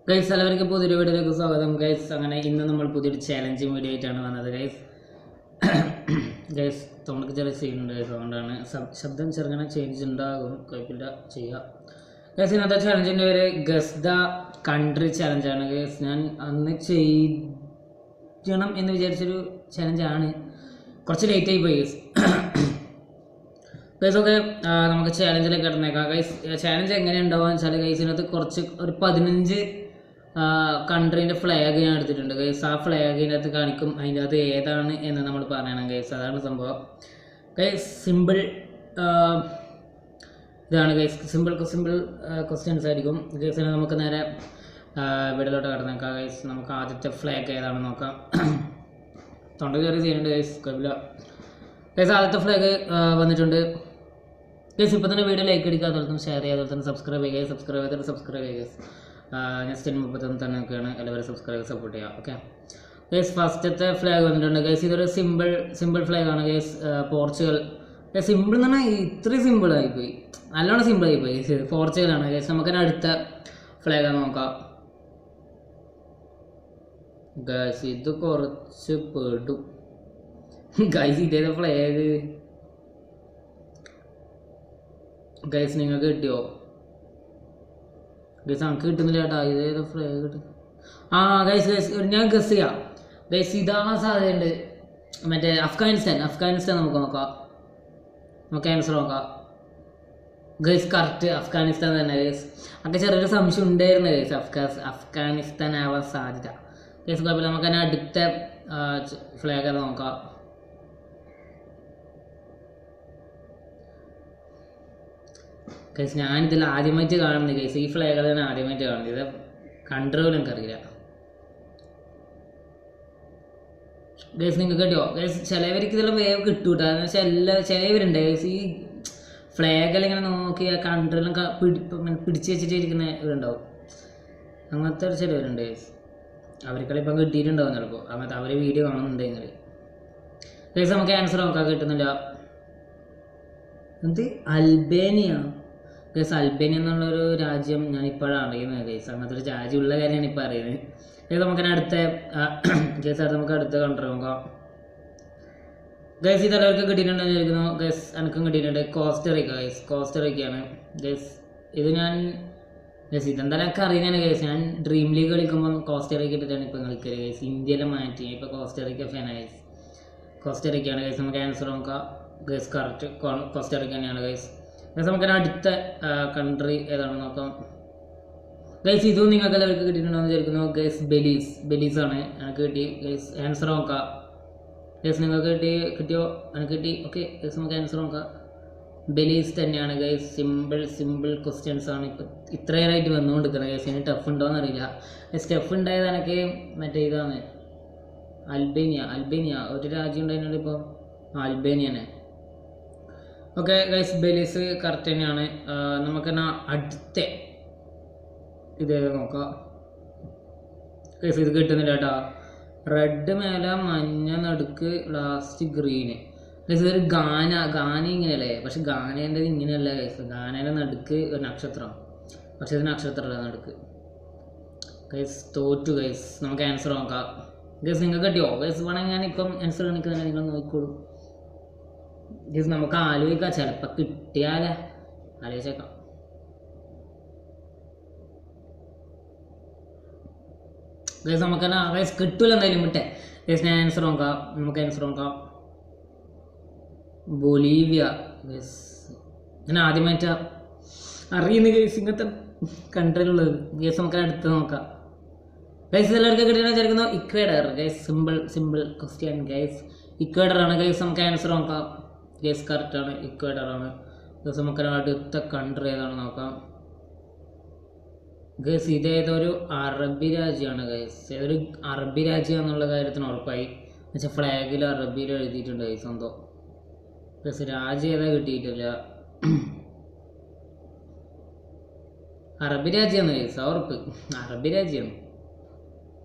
Guys എല്ലാവർക്കും പുതിയൊരു വീഡിയോയിലേക്ക് സ്വാഗതം. ഗൈസ് അങ്ങനെ ഇന്ന് നമ്മൾ പുതിയൊരു ചാലഞ്ചിങ് വീഡിയോ ആയിട്ടാണ് വന്നത്. ഗൈസ് നമുക്ക് ചെറിയ സീനുണ്ട്, ഗൈസ് അതുകൊണ്ടാണ് ശബ്ദം ചെറുങ്ങനെ ചേഞ്ച് ഉണ്ടാകും, കുഴപ്പമില്ല, ചെയ്യാം. ഗൈസ് ഇന്നത്തെ ചാലഞ്ചിൻ്റെ പേര് ഗസ് ദ കൺട്രി ചാലഞ്ചാണ്. ഗൈസ് ഞാൻ അന്ന് ചെയ്യണം എന്ന് വിചാരിച്ചൊരു ചാലഞ്ചാണ്, കുറച്ച് ലേറ്റായി പോയി ഗൈസ്. ഗൈസ് ഓക്കെ, നമുക്ക് ചാലഞ്ചിലേക്ക് കിടന്നേക്കാം. ഗൈസ് ചാലഞ്ച് എങ്ങനെ ഉണ്ടാവുക വെച്ചാൽ ഗൈസിനകത്ത് ഒരു 15 കൺട്രീൻ്റെ ഫ്ലാഗ് ഞാൻ എടുത്തിട്ടുണ്ട് ഗൈസ്. ആ ഫ്ലാഗിനകത്ത് കാണിക്കും, അതിൻ്റെ അകത്ത് ഏതാണ് എന്ന് നമ്മൾ പറയണം ഗൈസ്. അതാണ് സംഭവം ഗൈസ്. സിമ്പിൾ ഇതാണ് ഗൈസ്, സിമ്പിൾ ക്വസ്റ്റ്യൻസ് ആയിരിക്കും ഗൈസിനെ. നമുക്ക് നേരെ വീട്ടിലോട്ട് കിടന്നേക്കാം ഗൈസ്. നമുക്ക് ആദ്യത്തെ ഫ്ലാഗ് ഏതാണെന്ന് നോക്കാം. തൊണ്ട കയറി ചെയ്യുന്നുണ്ട് ഗൈസ്, കുഴപ്പമില്ല ഗൈസ്. ആദ്യത്തെ ഫ്ലാഗ് വന്നിട്ടുണ്ട് ഗൈസ്. ഇപ്പോൾ തന്നെ വീഡിയോ ലൈക്ക് അടിക്കുക, അതുപോലെ തന്നെ ഷെയർ ചെയ്യുക, അതുപോലെ തന്നെ സബ്സ്ക്രൈബ് ചെയ്യുക. സബ്സ്ക്രൈബ് ചെയ്യുക ഗൈസ്. നെക്സ്റ്റ് 31 തന്നെയൊക്കെയാണ്, എല്ലാവരും സബ്സ്ക്രൈബ് സപ്പോർട്ട് ചെയ്യുക. ഓക്കെ ഗൈസ്, ഫസ്റ്റത്തെ ഫ്ലാഗ് വന്നിട്ടുണ്ട് ഗൈസ്. ഇതൊരു സിമ്പിൾ ഫ്ലാഗാണ് ഗൈസ്. പോർച്ചുഗൽ. സിമ്പിൾ എന്ന് പറഞ്ഞാൽ ഇത്രയും സിമ്പിളായിപ്പോയി, നല്ലോണം സിമ്പിളായിപ്പോയി ഗൈസ്. പോർച്ചുഗലാണ് ഗൈസ്. നമുക്കതിന് അടുത്ത ഫ്ലാഗ് നോക്കാം ഗൈസ്. ഇത് കുറച്ച് പെടും ഗൈസ്. ഇതേത് ഫ്ലാഗ് ഗൈസ്? നിങ്ങൾക്ക് കിട്ടിയോ ഗൈസ്? നമുക്ക് കിട്ടുന്നില്ല ചേട്ടാ. ഇതേത് ഫ്ലാഗ് കിട്ടും? ഗൈസ് ഞാൻ ഗസ് ചെയ്യാം ഗൈസ്. ഇതാവാൻ സാധ്യതയുണ്ട്. മറ്റേ അഫ്ഗാനിസ്ഥാൻ നമുക്ക് നോക്കാം. നമുക്ക് ആൻസർ നോക്കാം ഗൈസ്. കറക്റ്റ് അഫ്ഗാനിസ്ഥാൻ തന്നെ ഗൈസ്. ഒക്കെ ചെറിയൊരു സംശയം ഉണ്ടായിരുന്നു ഗൈസ്, അഫ്ഗാനിസ്ഥാൻ ആവാൻ സാധ്യത ഗൈസ്. കുഴപ്പമില്ല, നമുക്ക് തന്നെ അടുത്ത ഫ്ലാഗ് അത് നോക്കാം. ഗൈസ് ഞാനിതിൽ ആദ്യമായിട്ട് കാണുന്നത് ഗൈസ്. ഈ ഫ്ലാഗ് തന്നെ ആദ്യമായിട്ട് കാണുന്നത്. ഇത് കൺട്രോൾ എനിക്കറിയില്ല ഗൈസ്. നിങ്ങൾക്ക് കിട്ടിയോ ഗൈസ്? ചിലവർക്ക് ഇതെല്ലാം വേവ് കിട്ടൂട്ടോ. എന്ന് വെച്ചാൽ ചിലവരുണ്ട് ഗൈസ്, ഈ ഫ്ലാഗെല്ലാം ഇങ്ങനെ നോക്കി ആ കൺട്രിയെല്ലാം പിടിച്ച് വെച്ചിട്ട് ഇരിക്കുന്ന ഇവരുണ്ടാവും. അങ്ങനത്തെ ഒരു ചിലവരുണ്ട് ഗൈസ്. അവർക്കെല്ലാം ഇപ്പം കിട്ടിയിട്ടുണ്ടാവും ചിലപ്പോൾ. അങ്ങനത്തെ അവർ വീഡിയോ കാണുന്നുണ്ടെങ്കിൽ ഗൈസ്. നമുക്ക് ആൻസർ നോക്കാൻ കിട്ടുന്നില്ല. എന്ത്? Albania guys. അൽബേനിയ എന്നുള്ളൊരു രാജ്യം ഞാൻ ഇപ്പോഴാണ് അറിയുന്നത് ഗൈസ്. അങ്ങനത്തെ ഒരു രാജ്യമുള്ള കാര്യമാണ് ഇപ്പോൾ അറിയുന്നത് ഗൈസ്. നമുക്ക് അടുത്ത നമുക്ക് അടുത്ത കൺട്രി നോക്കാം ഗൈസ്. ഇതെല്ലാവർക്കും കിട്ടിയിട്ടുണ്ടെന്ന് വിചാരിക്കുന്നു ഗൈസ്. എനിക്കും കിട്ടിയിട്ടുണ്ട്. Costa Rica guys. കോസ്റ്ററിക്കയാണ് ഗൈസ്. ഇത് ഞാൻ ഗൈസ് ഇതെന്തായാലും എനിക്ക് അറിയുന്നതാണ് ഗൈസ്. ഞാൻ ഡ്രീം ലീഗ് കളിക്കുമ്പോൾ കോസ്റ്ററിക്ക ഇട്ടിട്ടാണ് ഇപ്പം കളിക്കല് ഗൈസ്. ഇന്ത്യയിലെ മാറ്റി ഇപ്പോൾ കോസ്റ്ററിക്ക ഫാനാണ് ഗൈസ്. കോസ്റ്ററിക്കയാണ് ഗൈസ്. നമുക്ക് ആൻസർ നോക്കാം ഗൈസ്. കറക്റ്റ് കോസ്റ്ററിക്ക തന്നെയാണ് ഗൈസ്. ഗൈസ് നമുക്ക് അടുത്ത കൺട്രി ഏതാണെന്ന് നോക്കാം ഗൈസ്. ഇതും നിങ്ങൾക്ക് എല്ലാവർക്കും കിട്ടിയിട്ടുണ്ടെന്ന് വിചാരിക്കുന്നു ഗൈസ്. ബെലീസാണ് എനിക്ക് കിട്ടി ഗൈസ്. ആൻസർ നോക്കാം ഗൈസ്. നിങ്ങൾക്ക് കിട്ടിയോ? എനിക്ക് കിട്ടി. ഓക്കെ ഗൈസ്, നമുക്ക് ആൻസർ നോക്കാം. ബെലീസ് തന്നെയാണ് ഗൈസ്. സിമ്പിൾ ക്വസ്റ്റ്യൻസ് ആണ് ഇപ്പം ഇത്രയേറായിട്ട് വന്നുകൊണ്ടിരിക്കുന്നത് ഗൈസ്. ഇനി ടഫ് ഉണ്ടോയെന്ന് അറിയില്ല. ടഫ് ഉണ്ടായത് എനിക്ക് മറ്റേ ഇതാണ് അൽബേനിയ ഒരു രാജ്യം ഉണ്ടായിരുന്നത് ഇപ്പോൾ അൽബേനിയനെ. ഓക്കെ ഗൈസ്, ബെലീസ് കറക്റ്റ് തന്നെയാണ്. നമുക്കെന്നാ അടുത്ത ഇത് നോക്കാം ഗൈസ്. ഇത് കിട്ടുന്നില്ല കേട്ടോ. റെഡ് മേലെ മഞ്ഞ നടുക്ക് ലാസ്റ്റ് ഗ്രീന് ഗൈസ്. ഇതൊരു ഗാന ഇങ്ങനെയല്ലേ? പക്ഷെ ഗാനേൻ്റെ ഇങ്ങനെയല്ല ഗൈസ്. ഗാനേൻ്റെ നടുക്ക് ഒരു നക്ഷത്രം, പക്ഷെ ഇത് നക്ഷത്രമല്ല നടുക്ക് ഗൈസ്. തോറ്റു ഗൈസ്. നമുക്ക് ആൻസർ നോക്കാം ഗൈസ്. നിങ്ങൾക്ക് കിട്ടിയോ ഗൈസ്? വേണമെങ്കിൽ ഞാനിപ്പം ആൻസർ കാണിക്കുന്നില്ല, നിങ്ങൾ നോക്കിക്കോളൂ ഗൈസ്. നമുക്ക് ആലോചിക്കാം, ചിലപ്പോൾ കിട്ടിയാലേ ആലോചിച്ചേക്കാം ഗൈസ്. നമുക്കെന്നാ ഗൈസ് കിട്ടൂല എന്തായാലും വിട്ടെ ഗൈസ്. ഞാൻ ആൻസർ നോക്കാം. നമുക്ക് ആൻസർ നോക്കാം. Bolivia guys. ഞാൻ ആദ്യമായിട്ട് അറിയുന്ന ഗൈസ് ഇങ്ങനത്തെ കൺട്രിയിലുള്ളത് ഗൈസ്. നമുക്ക് അടുത്ത് നോക്കാം ഗൈസ്. എല്ലാവർക്കും കിട്ടിയെന്ന് വിചാരിക്കുന്നു. Ecuador guys. Simple question guys. ഇക്വേഡറാണ് ഗൈസ്. നമുക്ക് ആൻസർ നോക്കാം ഗൈസ്. കറക്റ്റാണ്, ഇക്വേഡറാണ് ഗൈസ്. നമുക്ക് അടുത്ത കൺട്രി ഏതാണെന്ന് നോക്കാം ഗൈസ്. ഇതേതൊരു അറബി രാജ്യമാണ് ഗൈസ്. ഏതൊരു അറബി രാജ്യം എന്നുള്ള കാര്യത്തിന് ഉറപ്പായി. എന്നുവെച്ചാൽ ഫ്ലാഗിൽ അറബിയിൽ എഴുതിയിട്ടുണ്ട് ഗൈസ് എന്തോ ഗൈസ്. രാജ്യം ഏതാ കിട്ടിയിട്ടില്ല. അറബി രാജ്യമാണ് ഗൈസ്, ഉറപ്പ് അറബി രാജ്യമാണ്.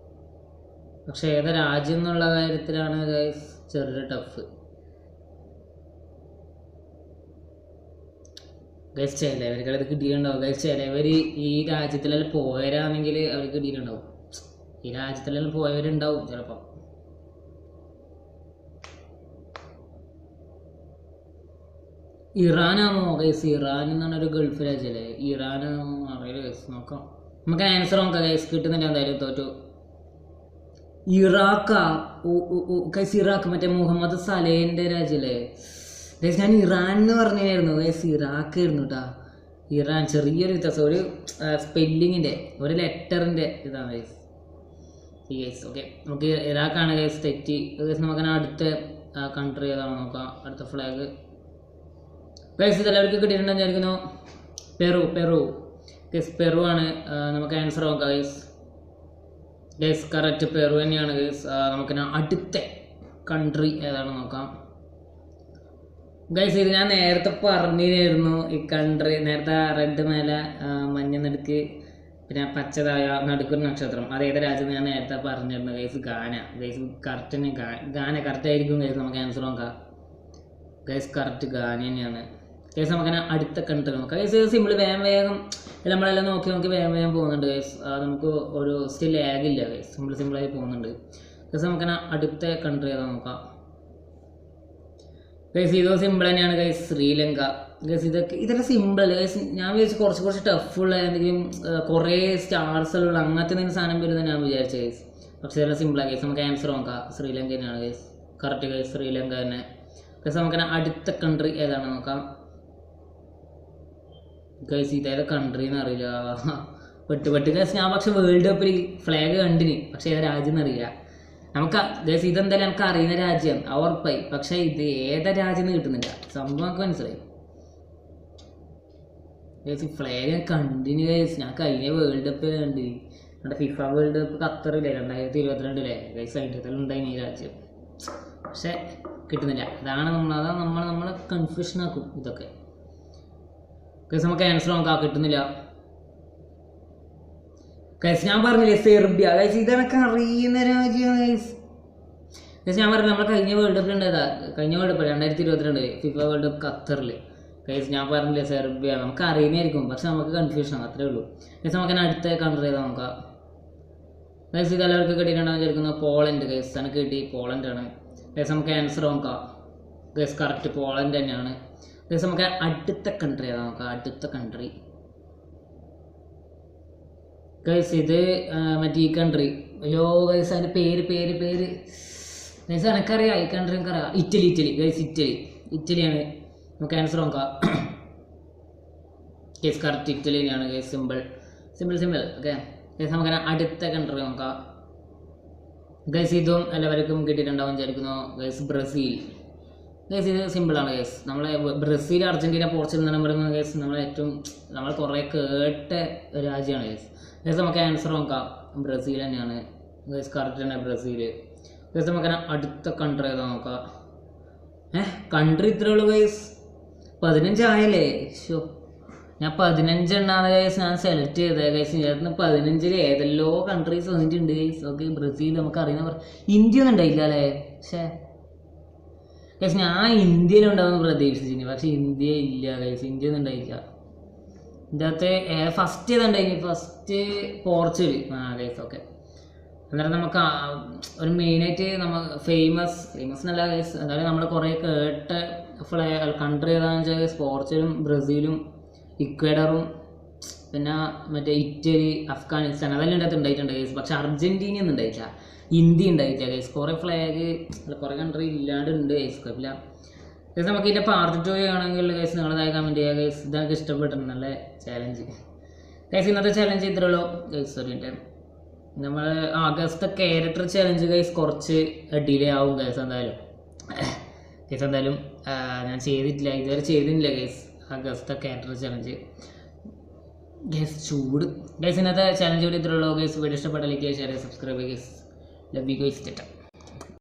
പക്ഷെ ഏതാ രാജ്യം എന്നുള്ള കാര്യത്തിലാണ് ഗൈസ് ചെറിയ ടഫ് ഗൈസ് ചിലവർക്ക് അത് കിട്ടിയിട്ടുണ്ടാവും. ഗൈസ് ചിലവർ ഈ രാജ്യത്തിലെല്ലാം പോയവരാണെങ്കിൽ അവർക്ക് കിട്ടിയിട്ടുണ്ടാവും. ഈ രാജ്യത്തിലെല്ലാം പോയവരുണ്ടാവും ചിലപ്പോൾ. ഇറാനാണോ ഗൈസ്? ഇറാൻ എന്നാണ് ഒരു ഗൾഫ് രാജ്യമല്ലേ? ഇറാനാണോ അറിയില്ല ഗൈസ്, നോക്കാം. നമുക്ക് ആൻസർ നോക്കാം ഗൈസ്. കിട്ടുന്നില്ല, എന്തായാലും തോറ്റു. ഇറാഖാ? ഗൈസ് ഇറാഖ് മറ്റേ മുഹമ്മദ് സലേഹിൻ്റെ രാജ്യമല്ലേ ഗൈസ്? ഞാൻ ഇറാൻ എന്ന് പറഞ്ഞായിരുന്നു ഗൈസ്, ഇറാഖ് ആയിരുന്നു കേട്ടോ. ഇറാൻ ചെറിയൊരു വ്യത്യാസം, ഒരു സ്പെല്ലിങ്ങിൻ്റെ ഒരു ലെറ്ററിൻ്റെ ഇതാണ് ഗൈസ്. ഗൈസ് ഓക്കെ, നമുക്ക് ഇറാഖാണ് ഗൈസ് തെറ്റി ഗൈസ്. നമുക്കങ്ങനെ അടുത്ത കൺട്രി ഏതാണ് നോക്കാം. അടുത്ത ഫ്ലാഗ് ഗൈസ് ഇതെല്ലാവർക്കും കിട്ടിയിട്ടുണ്ടെന്ന് വിചാരിക്കുന്നു. പെറു ഗൈസ്, പെറു ആണ് നമുക്ക് ആൻസർ നോക്കാം ഗൈസ്. ഗൈസ് കറക്റ്റ് പെറു തന്നെയാണ് ഗൈസ്. നമുക്കിന് അടുത്ത കൺട്രി ഏതാണ് നോക്കാം ഗൈസ്. ഇത് ഞാൻ നേരത്തെ പറഞ്ഞിരുന്നു ഈ കൺട്രി. നേരത്തെ റെഡ് മേലെ മഞ്ഞ നടുക്ക് പിന്നെ പച്ചതായ നടുക്കൊരു നക്ഷത്രം, അതേത് രാജ്യം ഞാൻ നേരത്തെ പറഞ്ഞിരുന്നു ഗൈസ്. ഗാന ഗൈസ് കറക്റ്റ് തന്നെ. ഗാന കറക്റ്റ് ആയിരിക്കും ഗൈസ്. നമുക്ക് ആൻസർ നോക്കാം ഗൈസ്. കറക്റ്റ് ഗാന തന്നെയാണ് ഗൈസ്. നമുക്കങ്ങനെ അടുത്ത കൺട്രി നോക്കാം ഗൈസ്. സിമ്പിൾ വേഗം നമ്മളെല്ലാം നോക്കി വേഗം പോകുന്നുണ്ട് ഗൈസ്. നമുക്ക് ഒരു സ്റ്റിൽ ലാഗില്ല ഗൈസ്, സിമ്പിളായി പോകുന്നുണ്ട് ഗൈസ്. നമുക്കങ്ങനെ അടുത്ത കൺട്രി ഏതാ നോക്കാം ഗൈസ്. ഇത് സിമ്പിൾ തന്നെയാണ് ഗൈസ്. ശ്രീലങ്ക ഗൈസ്. ഇതെല്ലാം സിമ്പിൾ ഗൈസ്. ഞാൻ വിചാരിച്ചു കുറച്ച് ടഫുള്ള എന്തെങ്കിലും കുറേ സ്റ്റാർസുള്ള അങ്ങനത്തെ എന്തെങ്കിലും സാധനം വരുന്നത് ഞാൻ വിചാരിച്ചു ഗൈസ്. പക്ഷേ ഇതെല്ലാം സിമ്പിളാണ് ഗൈസ്. നമുക്ക് ആൻസർ നോക്കാം. ശ്രീലങ്ക തന്നെയാണ് ഗൈസ്. കറക്റ്റ് ഗൈസ്, ശ്രീലങ്ക തന്നെ ഗൈസ്. നമുക്കങ്ങനെ അടുത്ത കൺട്രി ഏതാണ് നോക്കാം ഗൈസ്. ഇതേത് കൺട്രി എന്ന് അറിയില്ല, പെട്ട് ഗൈസ്. ഞാൻ പക്ഷെ വേൾഡ് കപ്പിൽ ഫ്ലാഗ് കണ്ടിന്, പക്ഷേ ഏതാ രാജ്യം എന്നറിയില്ല നമുക്ക് ഗൈസ്. ഇതെന്തായാലും നമുക്ക് അറിയുന്ന രാജ്യം ഉറപ്പായി, പക്ഷേ ഇത് ഏതാ രാജ്യം എന്ന് കിട്ടുന്നില്ല. സംഭവം നമുക്ക് മനസ്സിലായി ഗൈസ്. ഫ്ലാഗ് ഞാൻ കണ്ടിന് ഗൈസ്. ഞാൻ കഴിഞ്ഞ വേൾഡ് കപ്പ് കണ്ടിന്, നമ്മുടെ ഫിഫ വേൾഡ് കപ്പ് ഖത്തറില്ലേ 2022 ഗൈസ്. അതിൻ്റെ ഉണ്ടായിന് ഈ രാജ്യം, പക്ഷെ കിട്ടുന്നില്ല. അതാണ് നമ്മളെ കൺഫ്യൂഷൻ ആക്കും ഇതൊക്കെ ഗൈസ്. നമുക്ക് ആൻസർ നോക്കാം. കിട്ടുന്നില്ല ഗൈസ്. ഞാൻ പറഞ്ഞില്ലേ സെർബിയ ഗൈസ്. ഇതൊക്കെ അറിയുന്ന രാജ്യം ഗൈസ്. ഞാൻ പറഞ്ഞില്ല നമ്മൾ കഴിഞ്ഞ വേൾഡ് കപ്പിൽ ഉണ്ടായതാ. കഴിഞ്ഞ world cup 2022 FIFA world cup ഖത്തറിൽ ഗൈസ്. ഞാൻ പറഞ്ഞില്ലേ സെർബിയ. നമുക്ക് അറിയുന്നതായിരിക്കും, പക്ഷെ നമുക്ക് കൺഫ്യൂഷൻ ആണ്, അത്രേ ഉള്ളൂ ഗൈസ്. നമുക്ക് അടുത്ത കൺട്രി ചെയ്താൽ നോക്കാം ഗൈസ്. ഇത് എല്ലാവർക്കും കിട്ടിയിട്ടുണ്ടാകുന്ന വിചാരിക്കുന്നു. Poland guys. എനിക്ക് കിട്ടി, പോളണ്ടാണ് ഗൈസ്. നമുക്ക് ആൻസർ നോക്കാം ഗൈസ്. കറക്റ്റ് പോളണ്ട് തന്നെയാണ് ഗൈസ്. നമുക്ക് അടുത്ത കൺട്രി ഏതാ നോക്കാം. അടുത്ത കൺട്രി ഗൈസ്. ഇത് മറ്റേ ഈ കൺട്രി, അയ്യോ ഗൈസ് അതിൻ്റെ പേര് ഗൈസ് എനിക്കറിയാം. ഈ കൺട്രി എനിക്കറിയാം. Italy guys. ഇറ്റലിയാണ്. നമുക്ക് ആൻസർ നോക്കാം ഗൈസ്. കറക്റ്റ് ഇറ്റലി തന്നെയാണ് ഗൈസ്. Simple okay guys. നമുക്ക് അടുത്ത കൺട്രി നോക്കാം ഗൈസ്. ഇതും എല്ലാവർക്കും കിട്ടിയിട്ടുണ്ടാവും വിചാരിക്കുന്നു ഗൈസ്. Brazil guys. ഇത് സിമ്പിളാണ് ഗൈസ്. നമ്മളെ ബ്രസീൽ, അർജൻറ്റീന, പോർച്ചുഗൽ എന്ന് പറയുന്നത് ഗൈസ് നമ്മൾ കുറേ കേട്ട രാജ്യമാണ് ഗൈസ്. ഗൈസ് നമുക്ക് ആൻസർ നോക്കാം. ബ്രസീൽ തന്നെയാണ് ഗൈസ്. കറക്റ്റ് തന്നെ ബ്രസീൽ ഗൈസ്. നമുക്ക് അടുത്ത കൺട്രി ഏതാ നോക്കാം. കൺട്രി ഇത്രേ ഉള്ളൂ ഗൈസ്. 15 ആയല്ലേ? ഞാൻ 15 എണ്ണാണ് ഗൈസ് ഞാൻ സെലക്ട് ചെയ്തത് ഗൈസ്. ഇതിനകത്ത് 15 ഏതെല്ലോ കൺട്രീസ് വന്നിട്ടുണ്ട് ഗൈസ്. ഓക്കെ, ബ്രസീൽ നമുക്ക് അറിയുന്ന, ഇന്ത്യ ഒന്നും ഉണ്ടായില്ല അല്ലേ? പക്ഷേ ഗൈസ് ഞാൻ ഇന്ത്യയിലുണ്ടാവുമെന്ന് പ്രതീക്ഷിച്ചിരുന്നു, പക്ഷേ ഇന്ത്യ ഇല്ല ഗൈസ്. ഇന്ത്യ ഒന്നും ഉണ്ടായില്ല. ഇതിനകത്ത് ഫസ്റ്റ് ഏതുണ്ടായി? First Portugal guys. ഓക്കെ, അന്നേരം നമുക്ക് ഒരു മെയിനായിട്ട് ഫേമസ് എന്നല്ല ഗൈസ്, എന്തായാലും നമ്മൾ കുറേ കേട്ട കൺട്രി ഏതാണെന്ന് വെച്ചാൽ ഗൈസ് പോർച്ചുഗലും ബ്രസീലും ഇക്വഡറും പിന്നെ മറ്റേ ഇറ്റലി, അഫ്ഗാനിസ്ഥാൻ അതെല്ലാം ഇതിനകത്ത് ഉണ്ടായിട്ടുണ്ട് ഗൈസ്. പക്ഷെ അർജൻറ്റീന ഒന്നും ഉണ്ടായിട്ടില്ല, ഇന്ത്യ ഉണ്ടായിട്ടില്ല ഗൈസ്. കുറേ ഫ്ലാഗ് കുറേ കൺട്രി ഇല്ലാണ്ട് ഉണ്ട് ഗൈസ്. കുഴപ്പമില്ല ഗൈസ്. നമുക്ക് ഇതിൻ്റെ പാർട്ട് 2 ആണെങ്കിൽ ഗൈസ് നിങ്ങളതായി കമൻറ്റ് ചെയ്യുക ഗൈസ്. ഇതൊക്കെ ഇഷ്ടപ്പെട്ടിട്ടുണ്ട്, നല്ല ചാലഞ്ച് ഗൈസ്. ഇന്നത്തെ ചാലഞ്ച് ഇത്രയുള്ളൂ ഗൈസ്. സോറി നമ്മൾ ആഗസ്റ്റ് ക്യാരക്ടർ ചാലഞ്ച് ഗൈസ് കുറച്ച് ഡിലേ ആവും ഗൈസ്. എന്തായാലും ഞാൻ ചെയ്തിട്ടില്ല, ഇതുവരെ ചെയ്തിട്ടില്ല guys August character challenge guys. ചൂട് ഗൈസ്. ഇന്നത്തെ ചാലഞ്ച് കൂടി ഇത്രയുള്ളൂ ഗൈസ്. വീഡിയോ ഇഷ്ടപ്പെട്ട ലൈക്ക് ചെയ്യുക, ഷെയർ ചെയ്യുക, സബ്സ്ക്രൈബ് ചെയ്യുക guys. Love you guys. Tata.